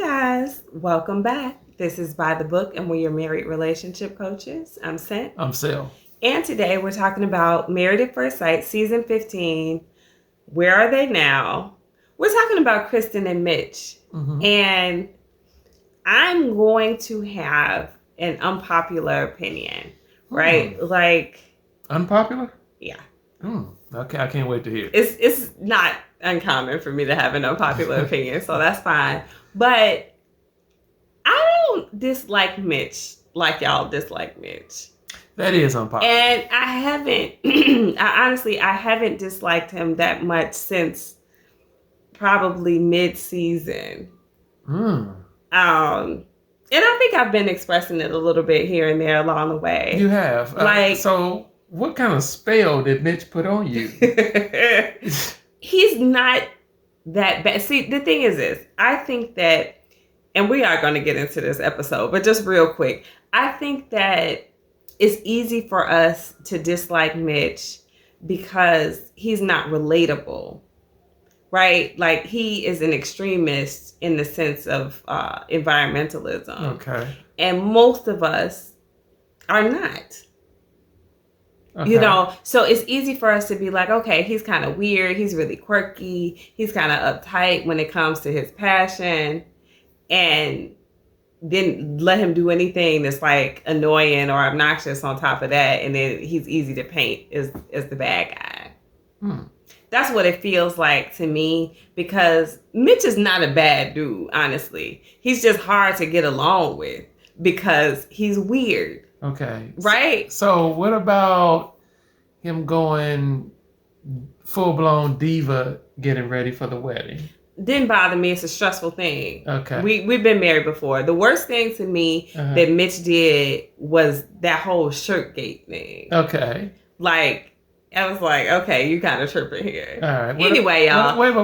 guys, welcome back. This is By the Book, and we're your married relationship coaches. I'm Sent. I'm Sel. And today we're talking about Married at First Sight, Season 15. Where are they now? We're talking about Kristen and Mitch. Mm-hmm. And I'm going to have an unpopular opinion, right? Like... Unpopular? Yeah. Okay, I can't wait to hear. It's not uncommon for me to have an unpopular opinion, so that's fine. But I don't dislike Mitch like y'all dislike Mitch. That is unpopular. And I haven't, I haven't disliked him that much since probably mid-season. And I think I've been expressing it a little bit here and there along the way. You have. So what kind of spell did Mitch put on you? He's not that bad. See, the thing is this. I think that, and we are going to get into this episode, but just real quick, I think that it's easy for us to dislike Mitch because he's not relatable, right? Like, he is an extremist in the sense of environmentalism. Okay. And most of us are not. Okay. You know, so it's easy for us to be like, okay, he's kind of weird. He's really quirky. He's kind of uptight when it comes to his passion. And then let him do anything that's like annoying or obnoxious on top of that. And then he's easy to paint as the bad guy. That's what it feels like to me, because Mitch is not a bad dude, honestly. He's just hard to get along with because he's weird. Okay. Right? So what about him going full-blown diva getting ready for the wedding? Didn't bother me. It's a stressful thing. Okay. We've been married before. The worst thing to me that Mitch did was that whole shirt gate thing. Okay. Like, I was like, okay, you kind of tripping here. All right. Anyway, y'all. Wait.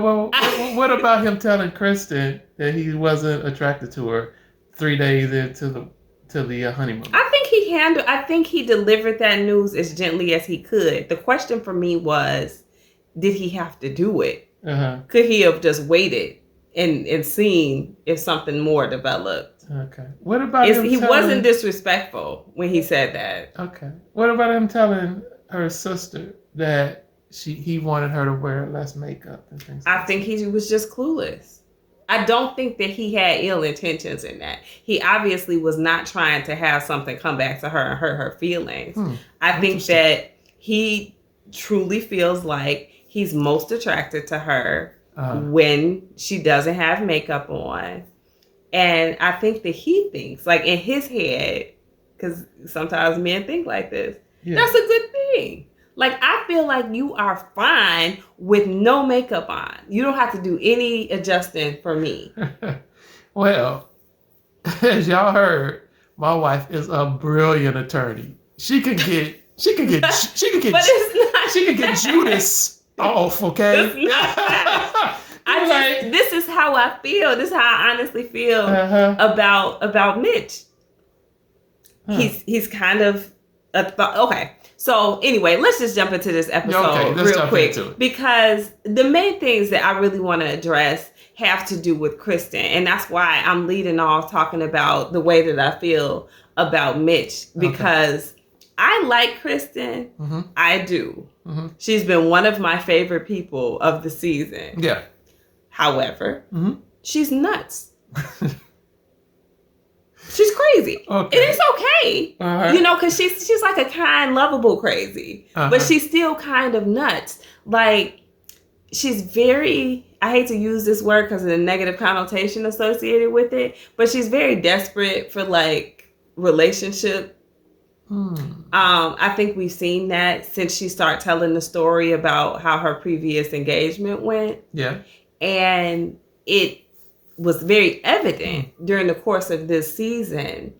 What about him telling Kristen that he wasn't attracted to her 3 days into the honeymoon? I think he delivered that news as gently as he could. The question for me was, did he have to do it? Could he have just waited and seen if something more developed? Okay. What about him he wasn't disrespectful when he said that. Okay. What about him telling her sister that he wanted her to wear less makeup and things like that? I think he was just clueless. I don't think that he had ill intentions in that. He obviously was not trying to have something come back to her and hurt her feelings. I think that he truly feels like he's most attracted to her when she doesn't have makeup on. And I think that he thinks, like, in his head, because sometimes men think like this, that's a good thing. Like, I feel like you are fine with no makeup on. You don't have to do any adjusting for me. Well, as y'all heard, my wife is a brilliant attorney. She can get But it's not Judas off, okay? It's not that. This is how I feel. This is how I honestly feel about Mitch. He's kind of okay. So anyway, let's just jump into this episode real quick, because the main things that I really want to address have to do with Kristen, and that's why I'm leading off talking about the way that I feel about Mitch, because I like Kristen. I do. She's been one of my favorite people of the season. Yeah. However, she's nuts. She's crazy. Okay. And it's okay. You know, because she's like a kind, lovable crazy. But she's still kind of nuts. Like, she's very, I hate to use this word because of the negative connotation associated with it, but she's very desperate for, like, relationship. I think we've seen that since she started telling the story about how her previous engagement went. Yeah. And it was very evident during the course of this season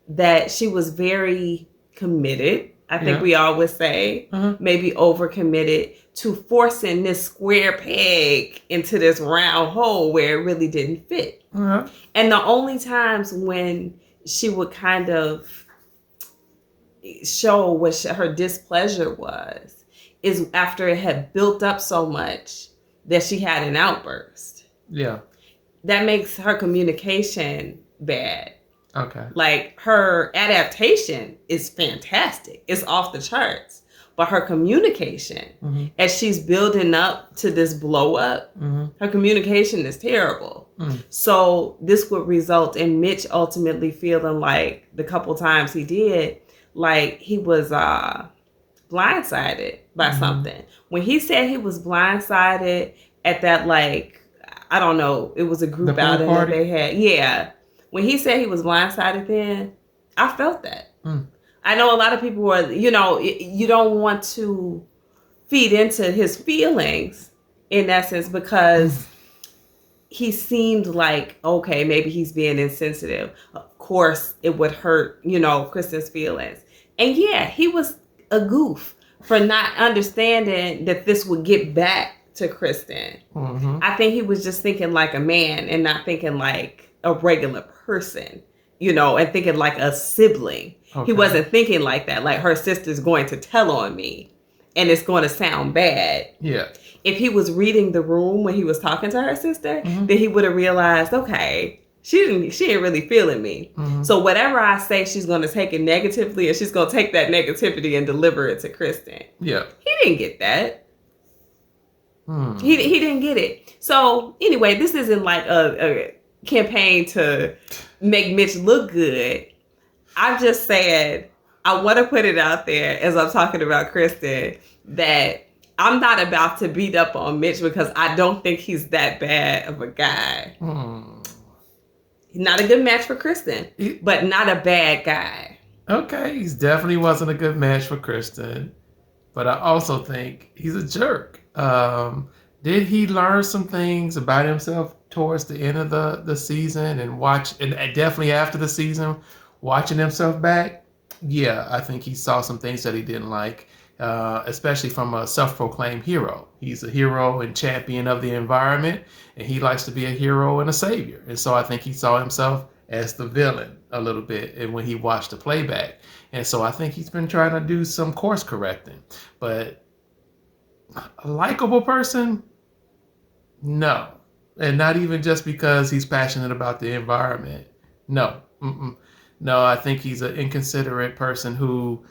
that she was very committed. I think we all would say maybe overcommitted to forcing this square peg into this round hole where it really didn't fit. And the only times when she would kind of show what her displeasure was is after it had built up so much that she had an outburst. Yeah. that makes her communication bad. Okay. Like, her adaptation is fantastic. It's off the charts. But her communication, as she's building up to this blow up, her communication is terrible. So this would result in Mitch ultimately feeling like the couple times he did, like he was blindsided by something. When he said he was blindsided at that, like, I don't know, it was a group outing that they had. Yeah. When he said he was blindsided then, I felt that. I know a lot of people are, you don't want to feed into his feelings in essence because he seemed like, okay, maybe he's being insensitive. Of course, it would hurt, Kristen's feelings. And yeah, he was a goof for not understanding that this would get back to Kristen. I think he was just thinking like a man and not thinking like a regular person, and thinking like a sibling. Okay. He wasn't thinking like that, like her sister's going to tell on me and it's going to sound bad. Yeah. If he was reading the room when he was talking to her sister, then he would have realized, okay, she ain't really feeling me. So whatever I say, she's going to take it negatively and she's going to take that negativity and deliver it to Kristen. Yeah. He didn't get that. He didn't get it. So anyway, this isn't like a campaign to make Mitch look good. I'm just saying, I want to put it out there as I'm talking about Kristen that I'm not about to beat up on Mitch because I don't think he's that bad of a guy. He's not a good match for Kristen, but not a bad guy. Okay, he definitely wasn't a good match for Kristen, but I also think he's a jerk. Did he learn some things about himself towards the end of the season and definitely after the season, watching himself back? Yeah, I think he saw some things that he didn't like, especially from a self-proclaimed hero. He's a hero and champion of the environment, and he likes to be a hero and a savior. And so I think he saw himself as the villain a little bit and when he watched the playback. And so I think he's been trying to do some course correcting. But a likable person? No. And not even just because he's passionate about the environment. No. No, I think he's an inconsiderate person who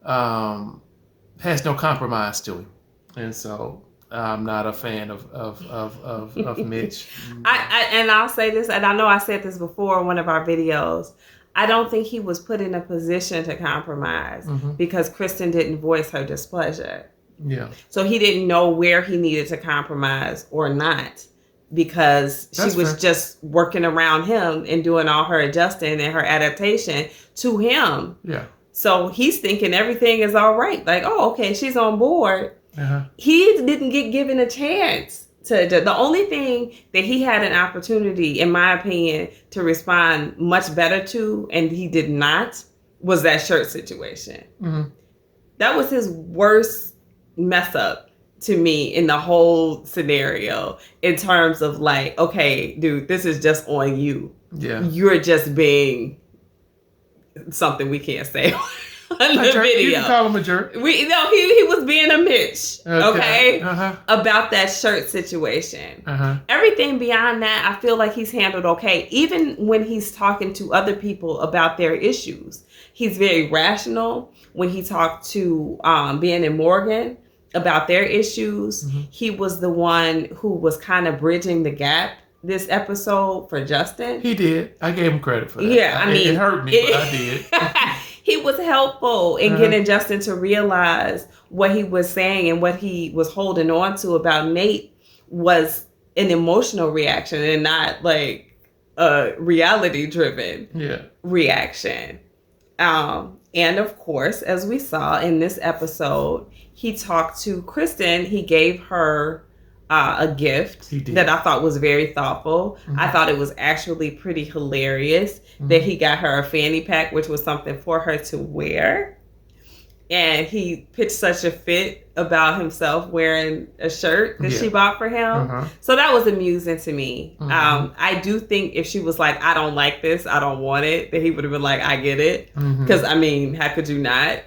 has no compromise to him. And so I'm not a fan of Mitch. And I'll say this, and I know I said this before in one of our videos. I don't think he was put in a position to compromise because Kristen didn't voice her displeasure. Yeah. So he didn't know where he needed to compromise or not because she was just working around him and doing all her adjusting and her adaptation to him. Yeah. So he's thinking everything is all right. Like, oh, okay, she's on board. He didn't get given a chance to. The only thing that he had an opportunity, in my opinion, to respond much better to, and he did not, was that shirt situation. That was his worst mess up to me in the whole scenario in terms of like, okay, dude, this is just on you. Yeah. You're just being something we can't say on the video. You can call him a jerk. He was being a Mitch, okay? About that shirt situation. Everything beyond that, I feel like he's handled okay. Even when he's talking to other people about their issues, he's very rational. When he talked to Ben and Morgan about their issues, he was the one who was kind of bridging the gap this episode for Justin. He did. I gave him credit for that. Yeah, it hurt me, but I did. He was helpful in getting Justin to realize what he was saying and what he was holding on to about Nate was an emotional reaction and not like a reality-driven reaction. And of course, as we saw in this episode, he talked to Kristen. He gave her a gift that I thought was very thoughtful. I thought it was actually pretty hilarious that he got her a fanny pack, which was something for her to wear. And he pitched such a fit about himself wearing a shirt that she bought for him. So that was amusing to me. I do think if she was like, I don't like this, I don't want it, that he would have been like, I get it. Because, I mean, how could you not?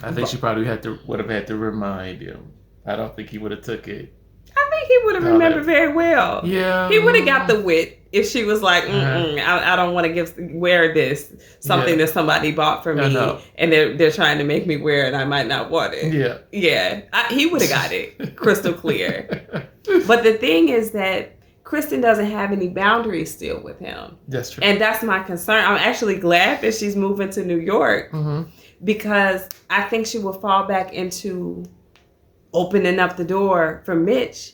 I think she probably would have had to remind him. I don't think he would have took it. I think he would have remembered very well. Yeah. He would have got the wit if she was like, I don't want to wear this, something that somebody bought for me, and they're trying to make me wear it, I might not want it. Yeah. Yeah. He would have got it crystal clear. But the thing is that Kristen doesn't have any boundaries still with him. That's true. And that's my concern. I'm actually glad that she's moving to New York because I think she will fall back into opening up the door for Mitch.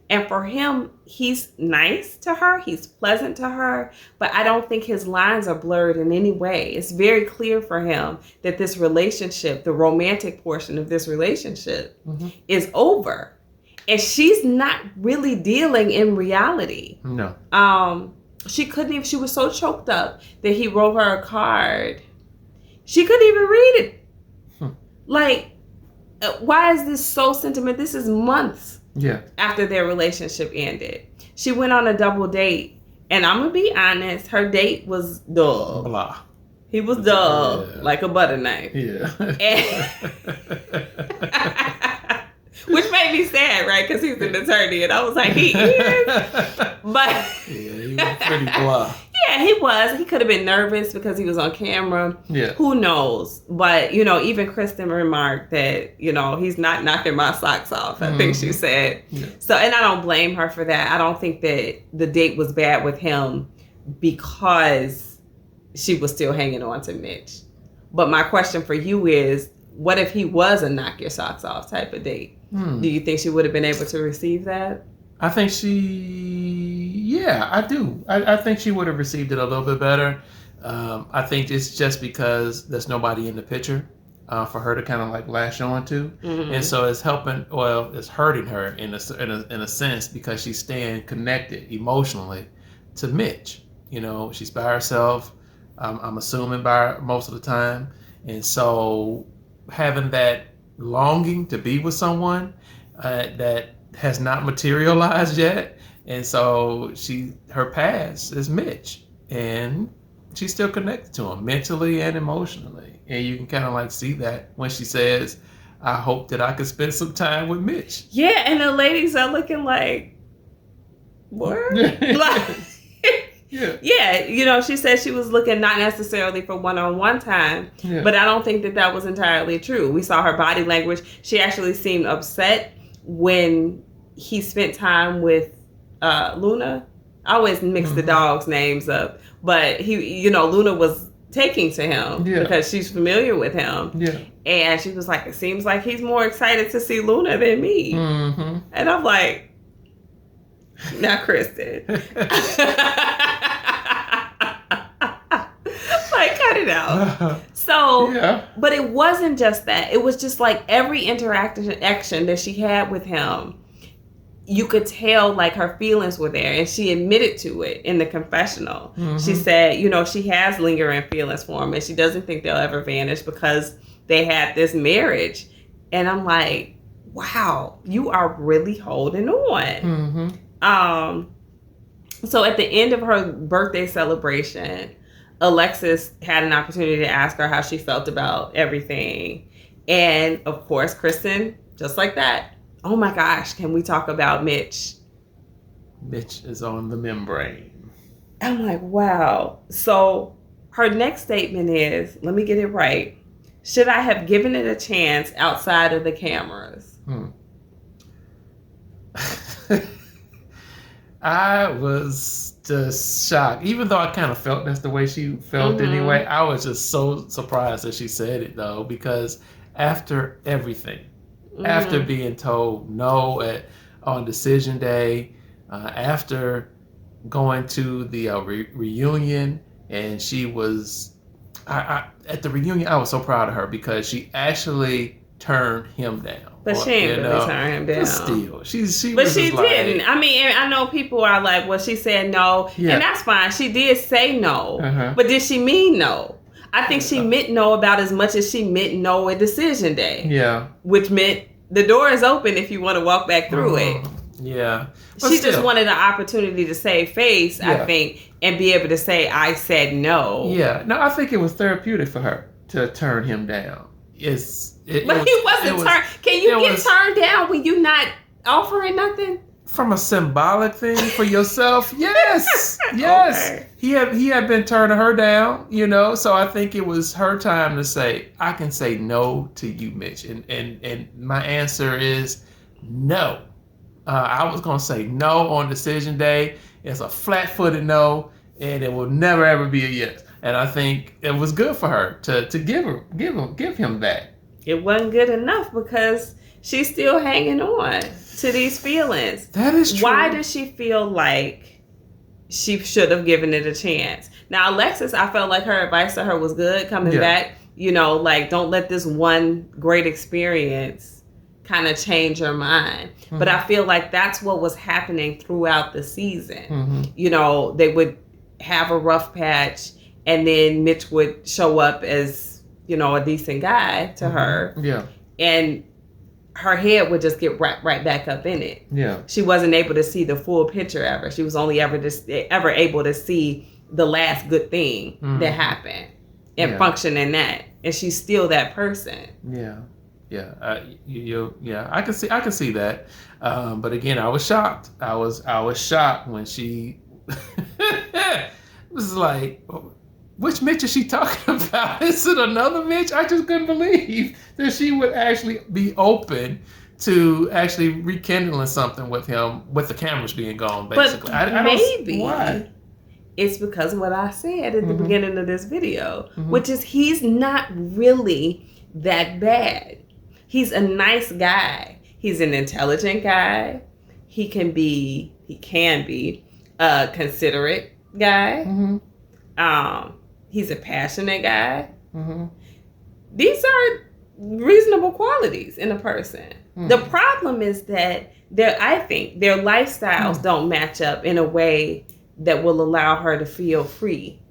And for him, he's nice to her. He's pleasant to her. But I don't think his lines are blurred in any way. It's very clear for him that this relationship, the romantic portion of this relationship, is over. And she's not really dealing in reality. No. She couldn't even, she was so choked up that he wrote her a card. She couldn't even read it. Like, why is this so sentimental? This is months after their relationship ended. She went on a double date. And I'm going to be honest, her date was dull. Blah. He was dull, like a butter knife. Yeah. Which made me sad, right? Because he's an attorney, and I was like, he is. But he was pretty blah. Yeah, he was. He could have been nervous because he was on camera. Yeah. Who knows? But, even Kristen remarked that, he's not knocking my socks off, I think she said. Yeah. So, and I don't blame her for that. I don't think that the date was bad with him because she was still hanging on to Mitch. But my question for you is, what if he was a knock your socks off type of date? Do you think she would have been able to receive that? I think I do. I think she would have received it a little bit better. I think it's just because there's nobody in the picture for her to kind of like lash on to. And so it's it's hurting her in a sense because she's staying connected emotionally to Mitch. She's by herself. I'm assuming by most of the time. And so having that longing to be with someone that has not materialized yet, and so her past is Mitch, and she's still connected to him mentally and emotionally, and you can kind of like see that when she says, "I hope that I could spend some time with Mitch." Yeah, and the ladies are looking like, what? Yeah, she said she was looking not necessarily for one-on-one time, but I don't think that was entirely true. We saw her body language. She actually seemed upset when he spent time with Luna. I always mix the dogs' names up, but Luna was taking to him because she's familiar with him. Yeah. And she was like, it seems like he's more excited to see Luna than me. And I'm like, not Kristen. Like, cut it out. So, but it wasn't just that. It was just like every interaction that she had with him, you could tell like her feelings were there, and she admitted to it in the confessional. She said, she has lingering feelings for him, and she doesn't think they'll ever vanish because they had this marriage. And I'm like, wow, you are really holding on. So at the end of her birthday celebration, Alexis had an opportunity to ask her how she felt about everything. And of course, Kristen, just like that, oh my gosh, can we talk about Mitch? Mitch is on the membrane. I'm like, wow. So her next statement is, let me get it right. Should I have given it a chance outside of the cameras? I was just shocked. Even though I kind of felt that's the way she felt anyway, I was just so surprised that she said it, though, because after everything, after being told no on decision day, after going to the reunion, and she was, at the reunion, I was so proud of her because she actually turned him down. But she ain't really turn him down. Still, she but she didn't. Like, I mean, I know people are like, well, she said no, and that's fine. She did say no, but did she mean no? I think she meant no about as much as she meant no at decision day. Yeah, which meant the door is open if you want to walk back through it. Yeah, but she just wanted an opportunity to save face, I think, and be able to say, I said no. Yeah, no, I think it was therapeutic for her to turn him down. But he wasn't turned. Can you get turned down when you're not offering nothing? from a symbolic thing for yourself, yes. Okay. He had been turning her down, so I think it was her time to say, I can say no to you, Mitch. And my answer is no. I was going to say no on decision day. It's a flat-footed no, and it will never ever be a yes. And I think it was good for her to give him that. It wasn't good enough because she's still hanging on to these feelings. That is true. Why does she feel like she should have given it a chance? Now, Alexis, I felt like her advice to her was good coming back. Like, don't let this one great experience kind of change your mind. Mm-hmm. But I feel like that's what was happening throughout the season. Mm-hmm. They would have a rough patch, and then Mitch would show up as, a decent guy to her. Yeah. And her head would just get right back up in it. Yeah. She wasn't able to see the full picture ever. She was only ever able to see the last good thing that happened and function in that. And she's still that person. Yeah. Yeah. I can see that. But again, I was shocked. I was shocked when she was like, which Mitch is she talking about? Is it another Mitch? I just couldn't believe that she would actually be open to actually rekindling something with him, with the cameras being gone, basically. But I maybe why? It's because of what I said at the beginning of this video, which is he's not really that bad. He's a nice guy. He's an intelligent guy. He can be a considerate guy. He's a passionate guy. These are reasonable qualities in a person. The problem is that I think their lifestyles don't match up in a way that will allow her to feel free.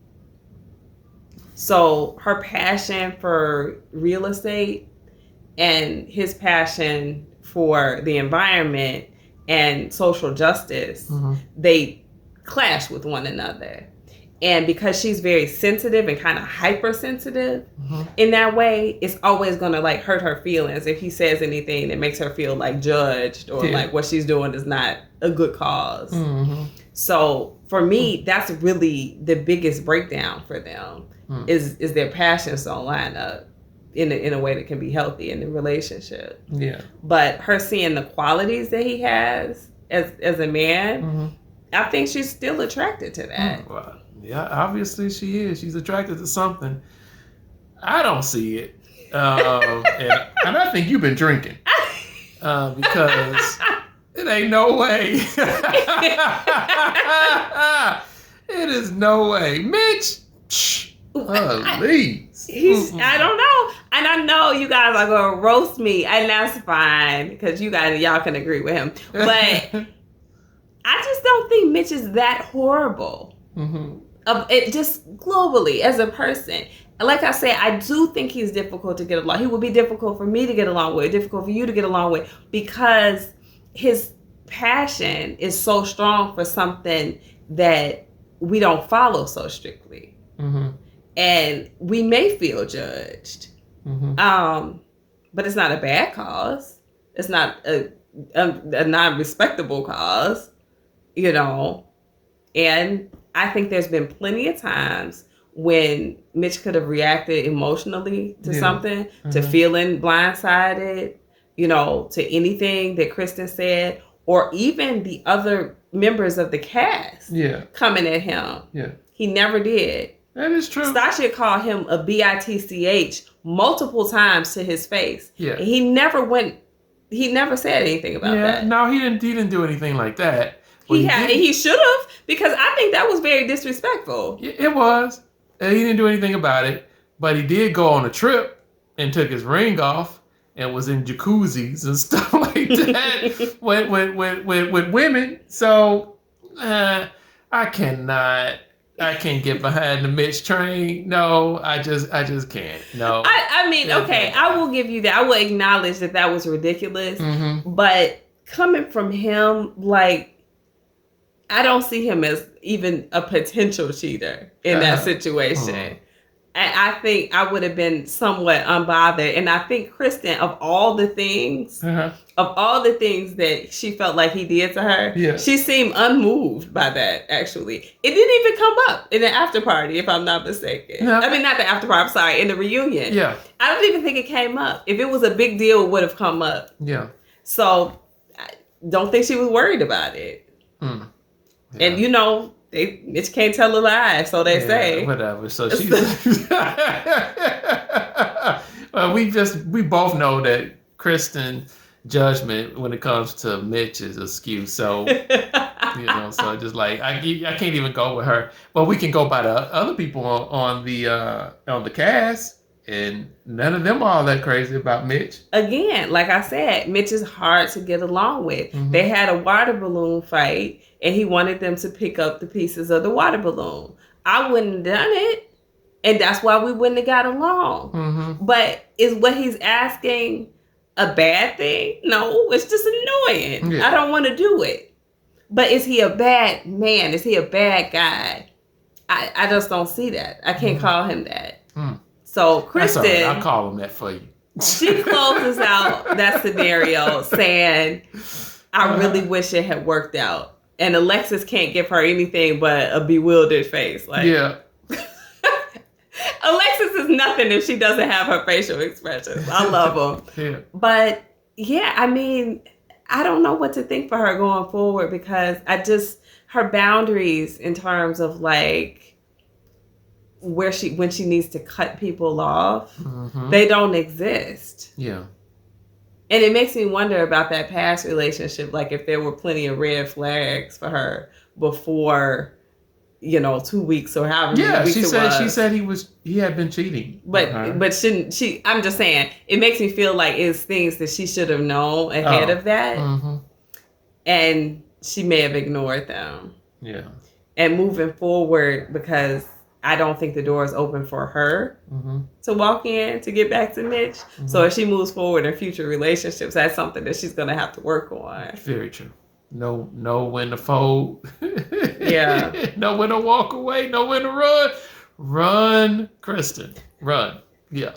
So her passion for real estate and his passion for the environment and social justice, they clash with one another. And because she's very sensitive and kind of hypersensitive in that way, it's always going to hurt her feelings if he says anything that makes her feel judged or like what she's doing is not a good cause. So for me, that's really the biggest breakdown for them is their passions don't line up in a way that can be healthy in the relationship. Yeah. But her seeing the qualities that he has as a man, I think she's still attracted to that. Wow. Yeah, obviously she is. She's attracted to something. I don't see it. And I think you've been drinking. Because it ain't no way. It is no way. Mitch, please. I don't know. And I know you guys are going to roast me. And that's fine. Because y'all can agree with him. But I just don't think Mitch is that horrible. It just globally as a person. Like I said, I do think he's difficult to get along. He would be difficult for me to get along with, difficult for you to get along with, because his passion is so strong for something that we don't follow so strictly. And we may feel judged. But it's not a bad cause. It's not a non-respectable cause, and I think there's been plenty of times when Mitch could have reacted emotionally to something, to feeling blindsided, to anything that Kristen said, or even the other members of the cast coming at him. Yeah. He never did. That is true. Stasha called him a bitch multiple times to his face. Yeah. And he never said anything about that. No, he didn't do anything like that. He should have, because I think that was very disrespectful. It was. He didn't do anything about it, but he did go on a trip and took his ring off and was in jacuzzis and stuff like that with women. So I can't get behind the Mitch train. No, I just can't. No. I mean, okay, I will give you that. I will acknowledge that was ridiculous. But coming from him, I don't see him as even a potential cheater in that situation. And I think I would have been somewhat unbothered. And I think Kristen, of all the things that she felt like he did to her, she seemed unmoved by that, actually. It didn't even come up in the after party, if I'm not mistaken. I mean, not the after party, I'm sorry, in the reunion. Yeah. I don't even think it came up. If it was a big deal, it would have come up. Yeah. So I don't think she was worried about it. Yeah. And, you know, Mitch can't tell a lie, so they say. Whatever. So she's well, we both know that Kristen's judgment when it comes to Mitch is askew. So you know, so just like I can't even go with her. But we can go by the other people on the cast, and none of them are all that crazy about Mitch. Again, like I said, Mitch is hard to get along with. Mm-hmm. They had a water balloon fight, and he wanted them to pick up the pieces of the water balloon. I wouldn't have done it, and that's why we wouldn't have got along. Mm-hmm. But is what he's asking a bad thing? No, it's just annoying. Yeah. I don't want to do it. But is he a bad man? Is he a bad guy? I just don't see that. I can't call him that. Mm. So Kristen, that's all right. I'll call him that for you. She closes out that scenario saying, I really wish it had worked out. And Alexis can't give her anything but a bewildered face. Like, yeah. Alexis is nothing if she doesn't have her facial expressions. I love them. Yeah. But yeah, I mean, I don't know what to think for her going forward, because her boundaries in terms of like when she needs to cut people off, they don't exist. Yeah. And it makes me wonder about that past relationship, like if there were plenty of red flags for her before, 2 weeks or however many weeks it was. She said he had been cheating. But shouldn't she? I'm just saying, it makes me feel like it's things that she should have known ahead of that, and she may have ignored them. Yeah. And moving forward, because I don't think the door is open for her to walk in to get back to Mitch. So if she moves forward in future relationships, that's something that she's going to have to work on. Very true. Know when to fold. Yeah. Know when to walk away. Know when to run. Run, Kristen. Run. Yeah.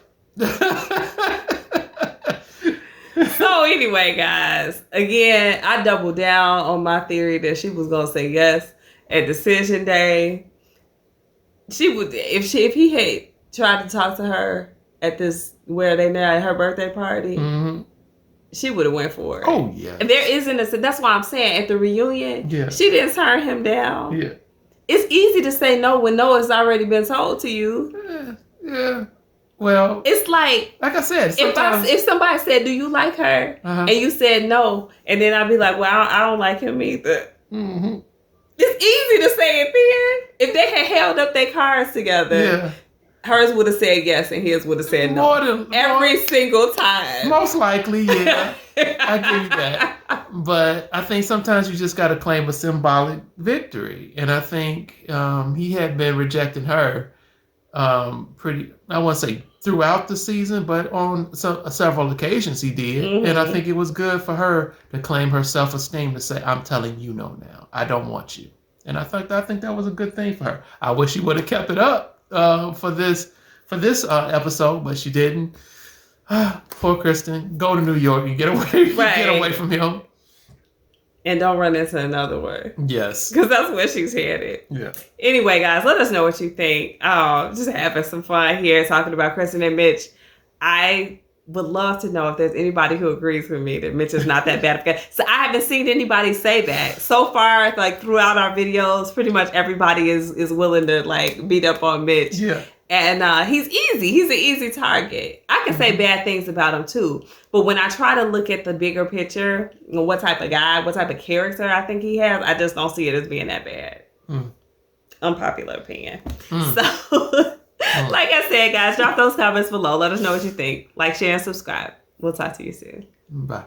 So anyway, guys, again, I doubled down on my theory that she was going to say yes at decision day. She would, if he had tried to talk to her at where they met at her birthday party, she would have went for it. Oh yeah. And there isn't that's why I'm saying at the reunion, she didn't turn him down. Yeah. It's easy to say no when no has already been told to you. Yeah. Well, it's like I said, if somebody said, "Do you like her?" and you said no, and then I'd be like, "Well, I don't like him either." Mm-hmm. It's easy to say it then. If they had held up their cards together, hers would have said yes and his would have said no. Every single time. Most likely, yeah. I give you that. But I think sometimes you just got to claim a symbolic victory. And I think he had been rejecting her I won't say throughout the season, but on several occasions he did. Mm-hmm. And I think it was good for her to claim her self-esteem, to say, I'm telling you no now. I don't want you. And I think that was a good thing for her. I wish she would have kept it up for this episode, but she didn't. Poor Kristen. Go to New York and get away, get away from him. And don't run into another one. Yes. Because that's where she's headed. Yeah. Anyway, guys, let us know what you think. Just having some fun here talking about Kristen and Mitch. I would love to know if there's anybody who agrees with me that Mitch is not that bad of a guy. So I haven't seen anybody say that. So far, like throughout our videos, pretty much everybody is willing to like beat up on Mitch. Yeah. And he's easy. He's an easy target. I can say bad things about him too. But when I try to look at the bigger picture, what type of guy, what type of character I think he has, I just don't see it as being that bad. Unpopular opinion. So, like I said, guys, drop those comments below. Let us know what you think. Like, share, and subscribe. We'll talk to you soon. Bye.